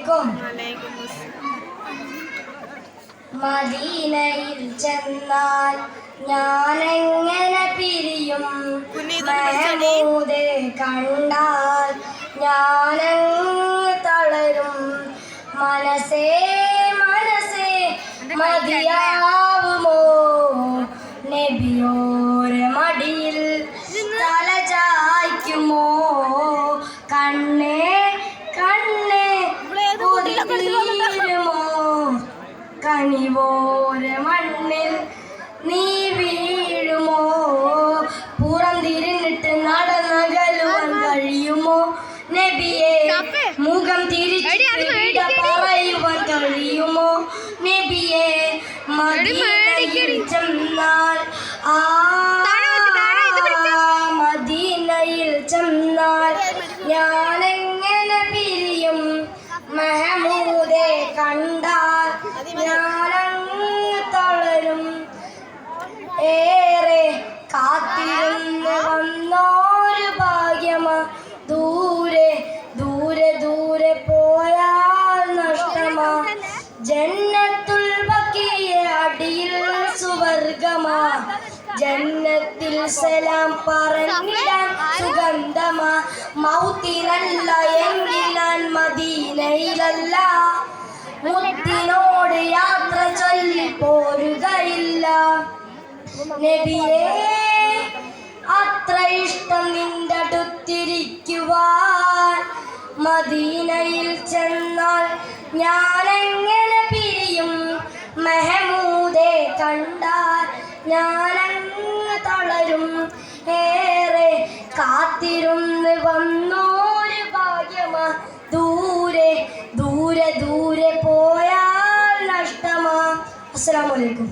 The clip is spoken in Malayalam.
അലൈക്കും. മദീനയിൽ ചെന്നാൽ ഞാനെങ്ങനെ പിരിയും? മഹമൂദെ കണ്ടാൽ ഞാനങ്ങ് തളരും. മനസ്സേ മനസ്സേ മതിയാവുമോ? നബിയോരെ മടിയിൽ തല ചായ്ക്കുമോ? കണ്ണേ കണ്ണേ കൊതിരുമോ? കനിവോരെ മണ്ണിൽ നീ വീഴുമോ? പുറം തിരിഞ്ഞിട്ട് നടന്നകലുവാൻ കഴിയുമോ? നബിയെ മുഖം തിരിച്ചിട്ട് പറയുവാൻ കഴിയുമോ? നബിയെ മദീനയിൽ ചെന്നാൽ മദീനയിൽ ചെന്നാൽ ഞാനെങ്ങനെ പിരിയും? മഹമൂദെ കണ്ടാൽ ഞാനങ്ങ് തളരും. ഏറെ കാത്തിരുന്ന് വന്നോരു ഭാഗ്യമാ, ദൂരെ ദൂരെ ദൂരെ പോയാൽ നഷ്ടമാ. ജന്നത്തുൽ ബഖിയ അടിയിൽ സുവർഗമാ, ജന്നത്തിൽ സലാം പറഞ്ഞിടാൻ സുഗന്ധമാ. മൗത്തിനല്ല എങ്കിൽ ഞാൻ മദീനയിലല്ല, മുത്തിനോട് യാത്ര ചൊല്ലി പോരുകയില്ല. നബിയേ അത്ര ഇഷ്ടം നിന്റെ അടുത്തിരിക്കുവാൻ, മദീനയിൽ ചെന്നാൽ ഞാനെങ്ങനെ പിരിയും? മഹമൂദെ കണ്ടാൽ ഞാനങ്ങ് തളരും. ഏറെ കാത്തിരുന്ന് വന്നോരു ഭാഗ്യമാ, ദൂരെ ദൂരെ ദൂരെ പോയാൽ നഷ്ടമാ. അസ്സലാമു അലൈക്കും.